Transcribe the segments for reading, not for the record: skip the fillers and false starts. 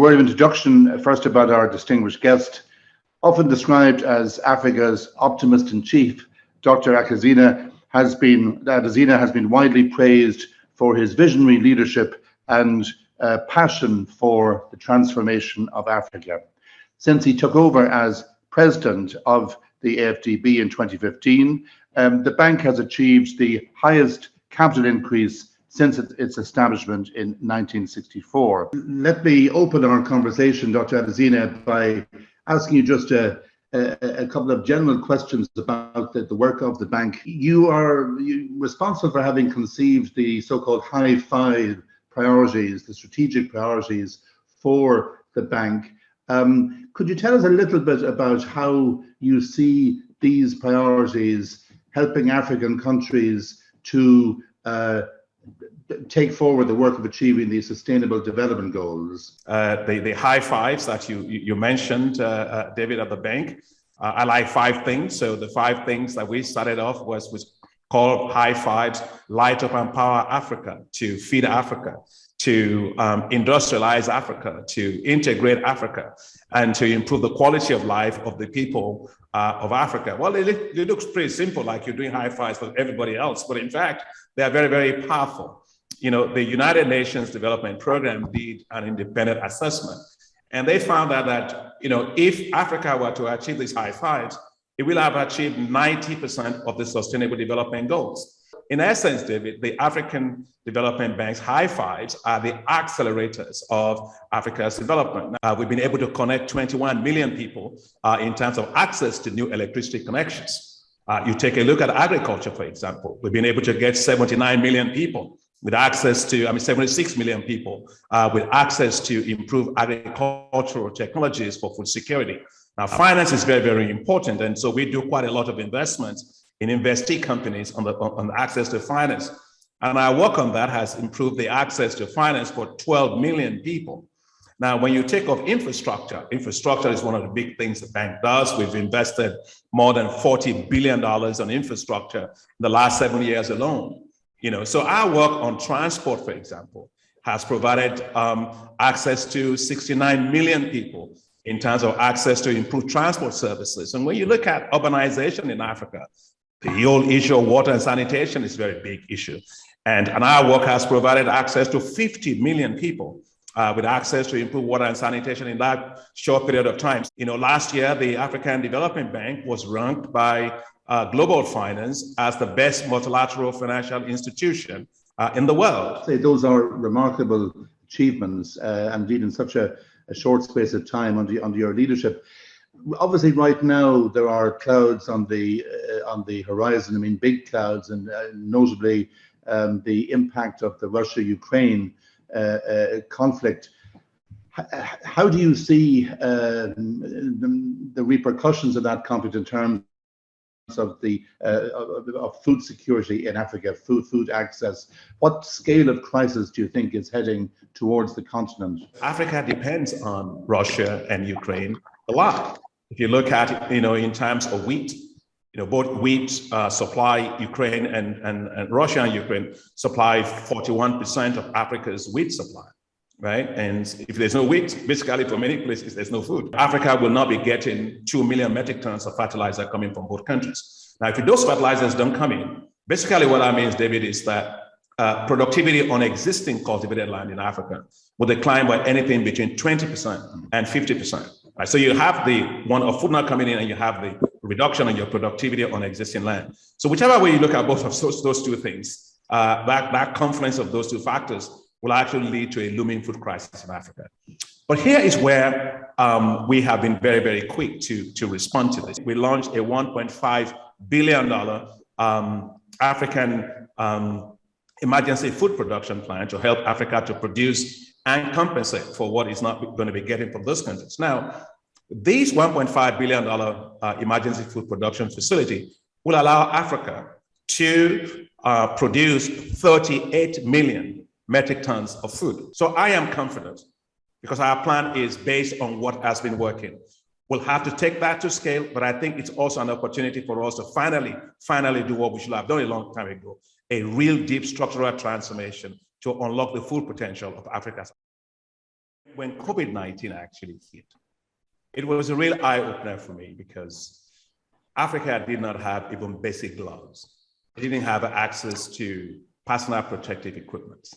word of introduction first about our distinguished guest. Often described as Africa's optimist in chief, Dr. Adesina has been widely praised for his visionary leadership and passion for the transformation of Africa. Since he took over as president of the AfDB in 2015, the bank has achieved the highest capital increase since its establishment in 1964. Let me open our conversation, Dr. Adesina, by asking you just a couple of general questions about the work of the bank. You are responsible for having conceived the so-called high five priorities, the strategic priorities for the bank. Could you tell us a little bit about how you see these priorities helping African countries to take forward the work of achieving the Sustainable Development Goals? The high fives that you mentioned, David, at the bank, I like 5 things. So the 5 things that we started off was called high fives: light up and power Africa, to feed Africa, to industrialize Africa, to integrate Africa, and to improve the quality of life of the people of Africa. Well, it looks pretty simple, like you're doing high fives for everybody else, but in fact, they are very, very powerful. You know, the United Nations Development Program did an independent assessment, and they found out that, you know, if Africa were to achieve these high fives, it will have achieved 90% of the Sustainable Development Goals. In essence, David, the African Development Bank's high fives are the accelerators of Africa's development. We've been able to connect 21 million people in terms of access to new electricity connections. You take a look at agriculture, for example. We've been able to get 79 million people with access to, 76 million people with access to improve agricultural technologies for food security. Now, finance is very, very important. And so we do quite a lot of investments in investee companies on the access to finance. And our work on that has improved the access to finance for 12 million people. Now, when you take off infrastructure is one of the big things the bank does. We've invested more than $40 billion on infrastructure in the last 7 years alone. You know, so our work on transport, for example, has provided access to 69 million people in terms of access to improved transport services. And when you look at urbanization in Africa, the whole issue of water and sanitation is a very big issue. And our work has provided access to 50 million people with access to improved water and sanitation in that short period of time. You know, last year, the African Development Bank was ranked by Global Finance as the best multilateral financial institution in the world. Those are remarkable achievements, indeed in such a short space of time under your leadership. Obviously, right now there are clouds on the horizon. I mean, big clouds, and notably the impact of the Russia-Ukraine conflict. How do you see the repercussions of that conflict in terms of food security in Africa, food access? What scale of crisis do you think is heading towards the continent? Africa depends on Russia and Ukraine a lot. If you look at it, you know, in terms of wheat, you know, both wheat supply, Ukraine and Russia and Ukraine supply 41% of Africa's wheat supply, right? And if there's no wheat, basically for many places, there's no food. Africa will not be getting 2 million metric tons of fertilizer coming from both countries. Now, if those fertilizers don't come in, basically what that means, David, is that productivity on existing cultivated land in Africa will decline by anything between 20% and 50%. Right? So you have the one of food not coming in, and you have the reduction in your productivity on existing land. So whichever way you look at both of those two things, that confluence of those two factors will actually lead to a looming food crisis in Africa. But here is where we have been very, very quick to respond to this. We launched a $1.5 billion African emergency food production plan to help Africa to produce and compensate for what is not going to be getting from those countries. Now, this $1.5 billion emergency food production facility will allow Africa to produce 38 million metric tons of food. So I am confident, because our plan is based on what has been working. We'll have to take that to scale, but I think it's also an opportunity for us to finally do what we should have done a long time ago, a real deep structural transformation to unlock the full potential of Africa. when COVID-19 actually hit, it was a real eye-opener for me because Africa did not have even basic gloves. It didn't have access to personal protective equipment.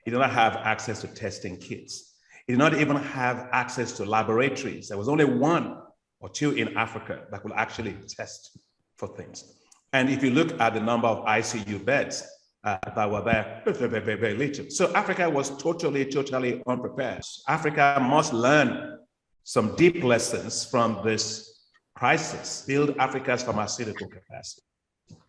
It did not have access to testing kits. It did not even have access to laboratories. There was only one or two in Africa that could actually test for things. And if you look at the number of ICU beds that were there, very little. So Africa was totally unprepared. Africa must learn some deep lessons from this crisis, build Africa's pharmaceutical capacity,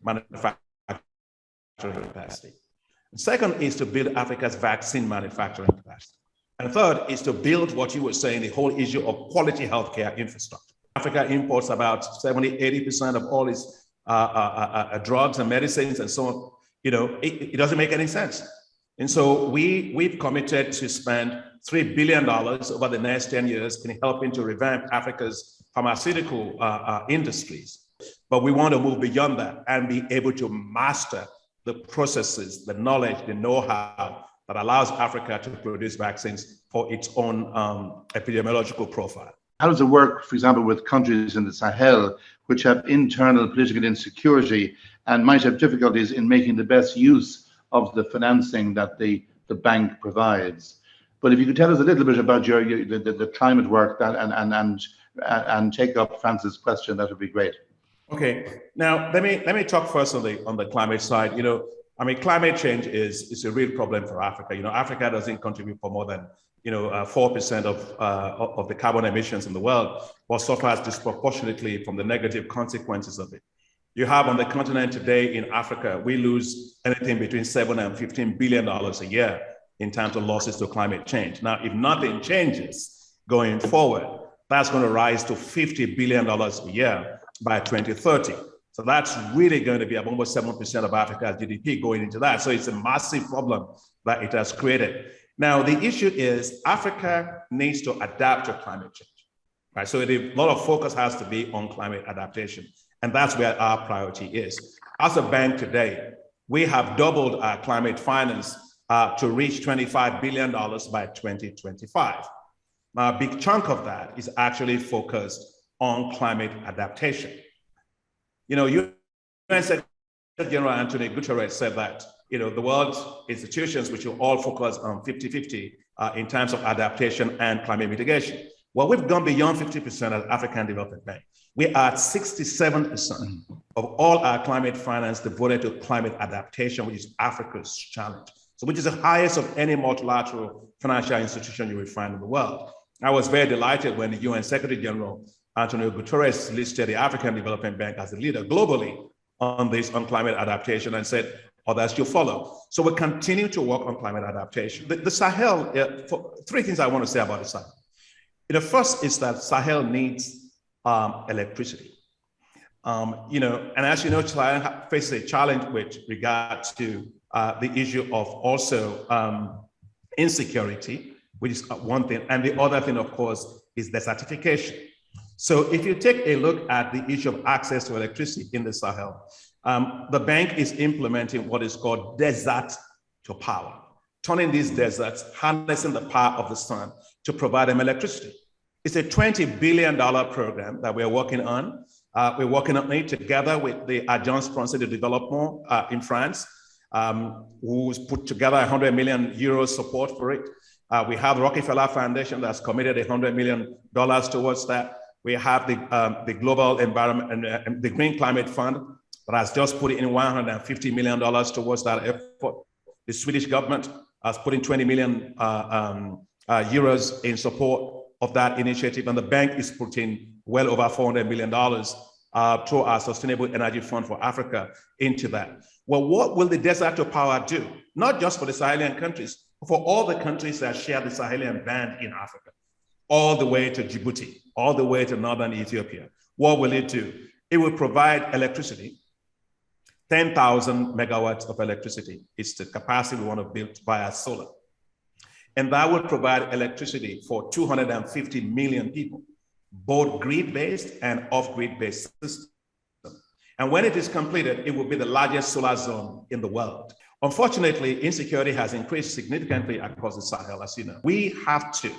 manufacturing capacity. Second is to build Africa's vaccine manufacturing capacity. And third is to build what you were saying, the whole issue of quality healthcare infrastructure. Africa imports about 70–80% of all its drugs and medicines and so on. You know, it doesn't make any sense. And so we've committed to spend $3 billion over the next 10 years in helping to revamp Africa's pharmaceutical industries. But we want to move beyond that and be able to master the processes, the knowledge, the know-how that allows Africa to produce vaccines for its own epidemiological profile. How does it work, for example, with countries in the Sahel, which have internal political insecurity and might have difficulties in making the best use of the financing that the bank provides? But if you could tell us a little bit about the climate work that and take up Francis' question, that would be great. Okay, now let me talk first on the climate side. You know, I mean, climate change is a real problem for Africa. You know, Africa doesn't contribute for more than 4% of the carbon emissions in the world, but suffers disproportionately from the negative consequences of it. You have on the continent today in Africa, we lose anything between $7 and $15 billion a year in terms of losses to climate change. Now, if nothing changes going forward, that's going to rise to $50 billion a year by 2030. So that's really going to be almost 7% of Africa's GDP going into that. So it's a massive problem that it has created. Now, the issue is Africa needs to adapt to climate change, right? So a lot of focus has to be on climate adaptation. And that's where our priority is. As a bank today, we have doubled our climate finance to reach $25 billion by 2025. Now, a big chunk of that is actually focused on climate adaptation. You know, UN Secretary General Antonio Guterres said that, you know, the world's institutions, which will all focus on 50-50 in terms of adaptation and climate mitigation. Well, we've gone beyond 50% as African Development Bank. We are at 67% of all our climate finance devoted to climate adaptation, which is Africa's challenge. So which is the highest of any multilateral financial institution you will find in the world. I was very delighted when the UN Secretary General Antonio Guterres listed the African Development Bank as a leader globally on climate adaptation and said, others should follow. So we continue to work on climate adaptation. The Sahel, three things I want to say about the Sahel. The first is that Sahel needs electricity. And as you know, Sahel faces a challenge with regard to the issue of also insecurity, which is one thing. And the other thing, of course, is desertification. So if you take a look at the issue of access to electricity in the Sahel, the bank is implementing what is called desert to power, turning these deserts, harnessing the power of the sun to provide them electricity. It's a $20 billion program that we're working on. We're working on it together with the Agence Française de Développement in France, who's put together 100 million euros support for it. We have the Rockefeller Foundation that's committed $100 million towards that. We have the Global Environment and the Green Climate Fund that has just put in $150 million towards that effort. The Swedish government has put in 20 million euros in support of that initiative, and the bank is putting well over $400 million through our Sustainable Energy Fund for Africa into that. Well, what will the desert to power do? Not just for the Sahelian countries, but for all the countries that share the Sahelian band in Africa, all the way to Djibouti, all the way to northern Ethiopia. What will it do? It will provide electricity, 10,000 megawatts of electricity. It's the capacity we want to build via solar. And that will provide electricity for 250 million people, both grid-based and off-grid-based systems. And when it is completed, it will be the largest solar zone in the world. Unfortunately, insecurity has increased significantly across the Sahel, as you know. We have to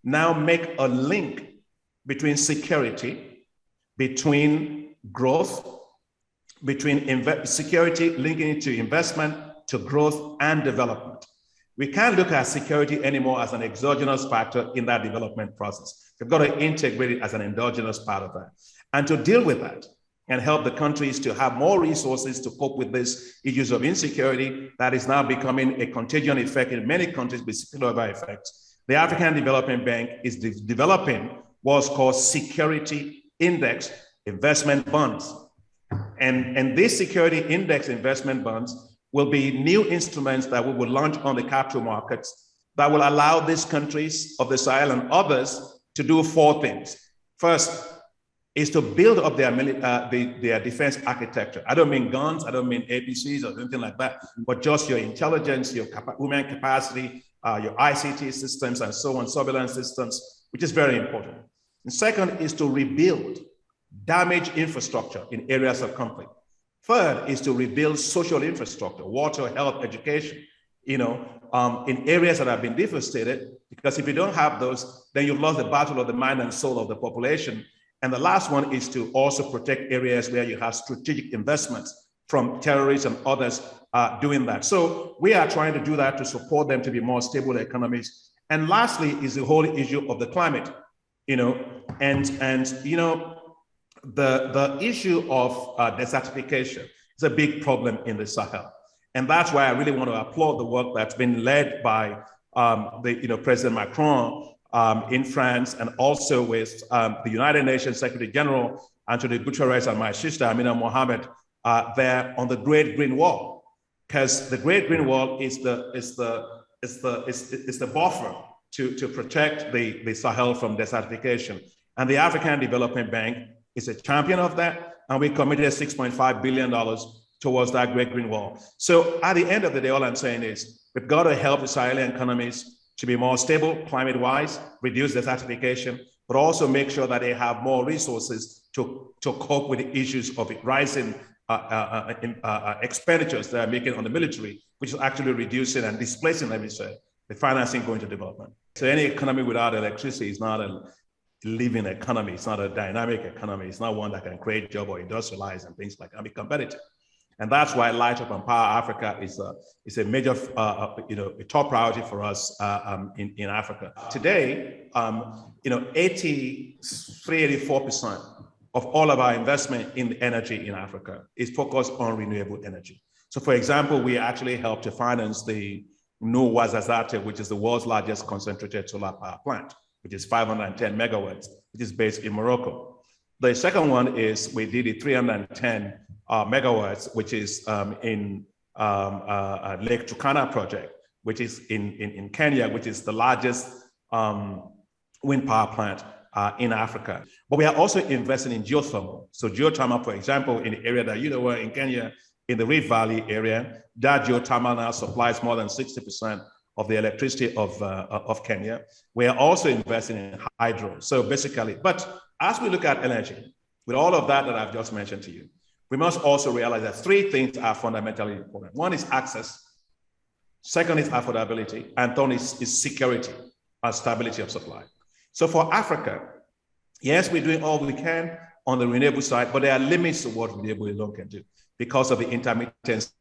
now make a link between security, between growth, between security linking it to investment, to growth and development. We can't look at security anymore as an exogenous factor in that development process. We've got to integrate it as an endogenous part of that. And to deal with that and help the countries to have more resources to cope with these issues of insecurity that is now becoming a contagion effect in many countries with spillover effects, the African Development Bank is developing what's called security index investment bonds. And these security index investment bonds will be new instruments that we will launch on the capital markets that will allow these countries of the Sahel and others to do four things. First is to build up their defense architecture. I don't mean guns, I don't mean APCs or anything like that, but just your intelligence, your human capacity, your ICT systems and so on, surveillance systems, which is very important. And second is to rebuild damaged infrastructure in areas of conflict. Third is to rebuild social infrastructure, water, health, education, in areas that have been devastated, because if you don't have those, then you've lost the battle of the mind and soul of the population. And the last one is to also protect areas where you have strategic investments from terrorists and others doing that. So we are trying to do that to support them to be more stable economies. And lastly is the whole issue of the climate, the issue of desertification is a big problem in the Sahel. And that's why I really want to applaud the work that's been led by President Macron in France, and also with the United Nations Secretary General, Antonio Guterres, and my sister, Amina Mohammed, there on the Great Green Wall. Because the Great Green Wall is the buffer to protect the Sahel from desertification. And the African Development Bank is a champion of that, and we committed $6.5 billion towards that Great Green Wall. So at the end of the day, all I'm saying is we've got to help the Sahelian economies to be more stable climate-wise, reduce desertification, but also make sure that they have more resources to cope with the issues of rising expenditures that are making on the military, which is actually reducing and displacing, let me say, the financing going to development. So any economy without electricity is not a living economy. It's not a dynamic economy. It's not one that can create job or industrialize and things like that, and be competitive. And that's why Light Up and Power Africa is a major, a top priority for us in Africa. Today, 83-84% of all of our investment in energy in Africa is focused on renewable energy. So, for example, we actually help to finance the new Ouazzazate, which is the world's largest concentrated solar power plant, which is 510 megawatts, which is based in Morocco. The second one is we did a 310 megawatts, which is in Lake Turkana project, which is in Kenya, which is the largest wind power plant in Africa. But we are also investing in geothermal. So geothermal, for example, in the area that you know were in Kenya, in the Rift Valley area, that geothermal now supplies more than 60% of the electricity of Kenya. We are also investing in hydro. So basically, but as we look at energy, with all of that I've just mentioned to you, we must also realize that three things are fundamentally important. One is access, second is affordability, and third is security and stability of supply. So for Africa, yes, we're doing all we can on the renewable side, but there are limits to what renewable alone can do because of the intermittency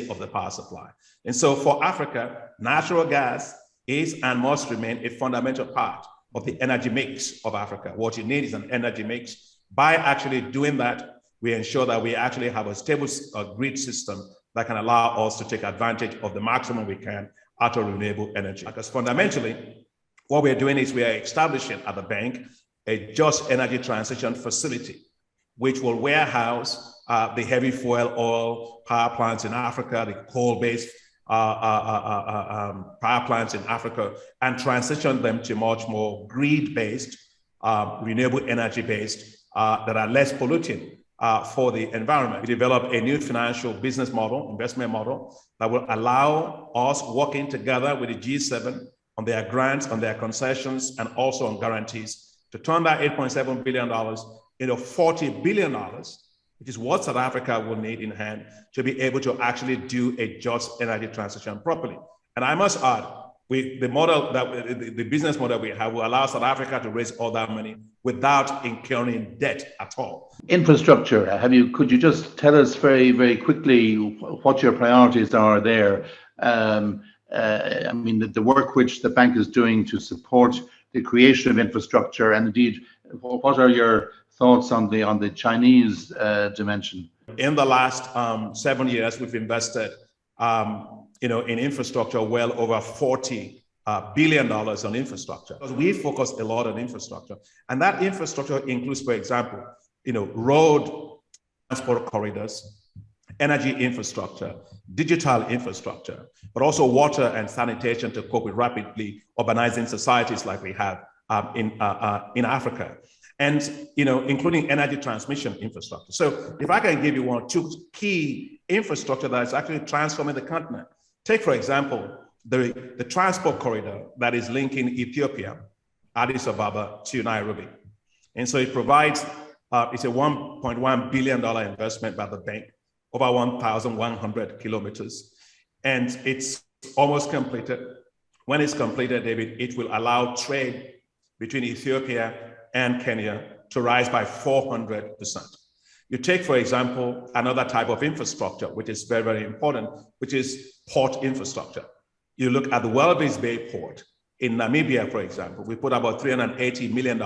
of the power supply. And so for Africa, natural gas is and must remain a fundamental part of the energy mix of Africa. What you need is an energy mix. By actually doing that, we ensure that we actually have a stable grid system that can allow us to take advantage of the maximum we can out of renewable energy. Because fundamentally, what we're doing is we are establishing at the bank a just energy transition facility, which will warehouse the heavy fuel oil power plants in Africa, the coal-based power plants in Africa, and transition them to much more grid-based, renewable energy-based that are less polluting for the environment. We developed a new financial business model, investment model, that will allow us working together with the G7 on their grants, on their concessions, and also on guarantees to turn that $8.7 billion into $40 billion, which is what South Africa will need in hand to be able to actually do a just energy transition properly. And I must add, the business model we have will allow South Africa to raise all that money without incurring debt at all. Infrastructure, could you just tell us very, very quickly what your priorities are there? The work which the bank is doing to support the creation of infrastructure, and indeed, what are your thoughts on the Chinese dimension? In the last 7 years, we've invested in infrastructure well over $40 billion on infrastructure. Because we focus a lot on infrastructure. And that infrastructure includes, for example, road transport corridors, energy infrastructure, digital infrastructure, but also water and sanitation to cope with rapidly urbanizing societies like we have in Africa. And including energy transmission infrastructure. So if I can give you 1 or 2 key infrastructure that is actually transforming the continent. Take, for example, the transport corridor that is linking Ethiopia, Addis Ababa to Nairobi. And so it provides, it's a $1.1 billion investment by the bank, over 1,100 kilometers. And it's almost completed. When it's completed, David, it will allow trade between Ethiopia and Kenya to rise by 400%. You take, for example, another type of infrastructure, which is very, very important, which is port infrastructure. You look at the Walvis Bay port in Namibia, for example, we put about $380 million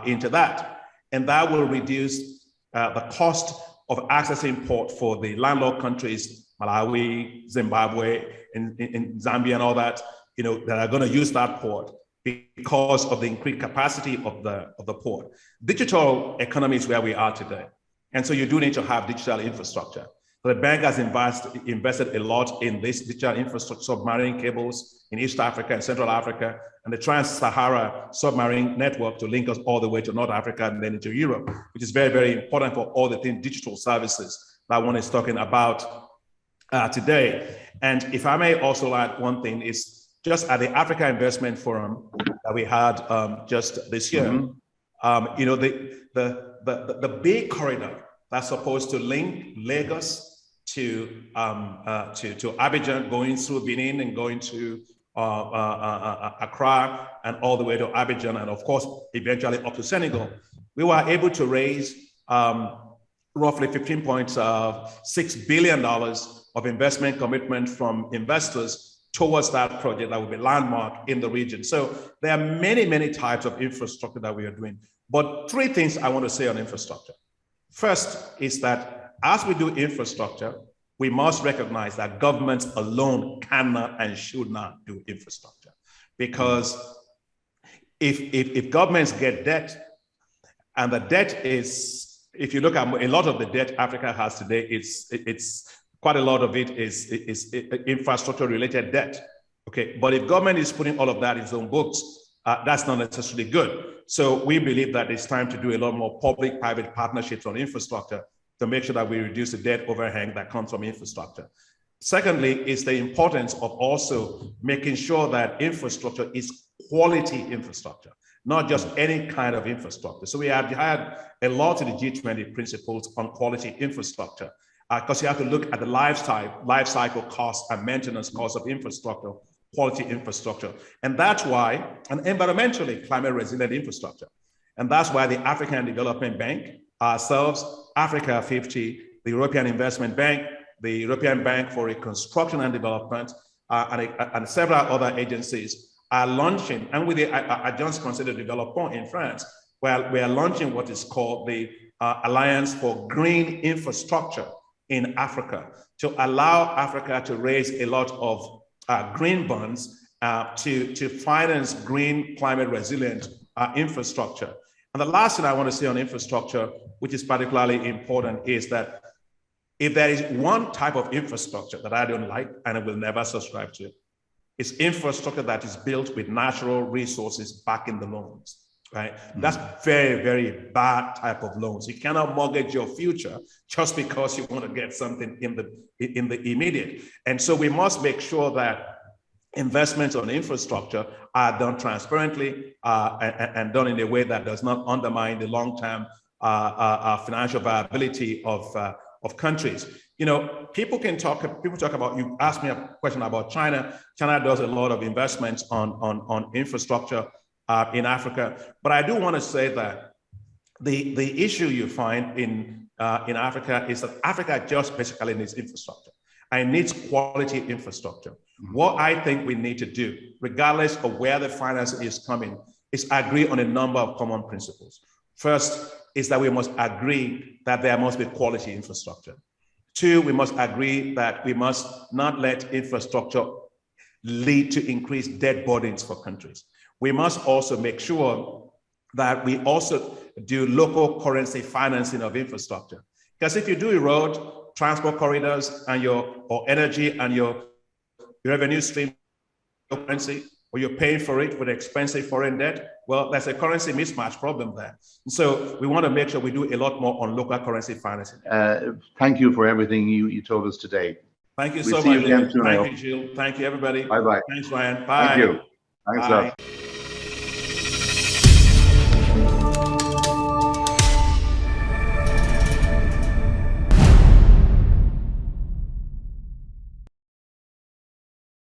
into that. And that will reduce the cost of accessing port for the landlocked countries, Malawi, Zimbabwe, and Zambia and all that, that are going to use that port because of the increased capacity of the port. Digital economy is where we are today. And so you do need to have digital infrastructure. So the bank has invested a lot in this digital infrastructure, submarine cables in East Africa and Central Africa, and the Trans-Sahara submarine network to link us all the way to North Africa and then into Europe, which is very, very important for all the digital services that one is talking about today. And if I may also add one thing, is just at the Africa Investment Forum that we had just this year, the big corridor that's supposed to link Lagos to Abidjan, going through Benin and going to Accra and all the way to Abidjan, and of course, eventually up to Senegal. We were able to raise roughly $15.6 billion of investment commitment from investors towards that project that will be landmark in the region. So there are many, many types of infrastructure that we are doing. But 3 things I want to say on infrastructure. First is that as we do infrastructure, we must recognize that governments alone cannot and should not do infrastructure. Because if governments get debt, and the debt is, if you look at a lot of the debt Africa has today, it's quite a lot of it is infrastructure related debt. Okay, but if government is putting all of that in its own books, that's not necessarily good. So we believe that it's time to do a lot more public-private partnerships on infrastructure to make sure that we reduce the debt overhang that comes from infrastructure. Secondly, is the importance of also making sure that infrastructure is quality infrastructure, not just any kind of infrastructure. So we have had a lot of the G20 principles on quality infrastructure, because you have to look at the life cycle costs and maintenance costs of infrastructure, quality infrastructure. And that's why, and environmentally climate resilient infrastructure. And that's why the African Development Bank, ourselves, Africa 50, the European Investment Bank, the European Bank for Reconstruction and Development, and several other agencies are launching, and with the Agence Conseil de Développement in France, where we are launching what is called the Alliance for Green Infrastructure in Africa, to allow Africa to raise a lot of green bonds to finance green climate resilient infrastructure. And the last thing I want to say on infrastructure, which is particularly important, is that if there is one type of infrastructure that I don't like and I will never subscribe to, it's infrastructure that is built with natural resources backing the loans. Right? That's very, very bad type of loans. You cannot mortgage your future just because you want to get something in the immediate. And so we must make sure that investments on infrastructure are done transparently and done in a way that does not undermine the long-term financial viability of of countries. You know, people talk about, you asked me a question about China. China does a lot of investments on infrastructure in Africa. But I do want to say that the issue you find in Africa is that Africa just basically needs infrastructure. And it needs quality infrastructure. What I think we need to do, regardless of where the finance is coming, is agree on a number of common principles. First is that we must agree that there must be quality infrastructure. Two, we must agree that we must not let infrastructure lead to increased debt burdens for countries. We must also make sure that we also do local currency financing of infrastructure. Because if you do a road, transport corridors, and or energy and your revenue stream currency, or you're paying for it with expensive foreign debt, well, there's a currency mismatch problem there. And so we want to make sure we do a lot more on local currency financing. Thank you for everything you told us today. Thank you so much. Thank you, Jill. Thank you, everybody. Bye-bye. Thanks, Ryan. Bye. Thank you. Thanks, Bye. Love.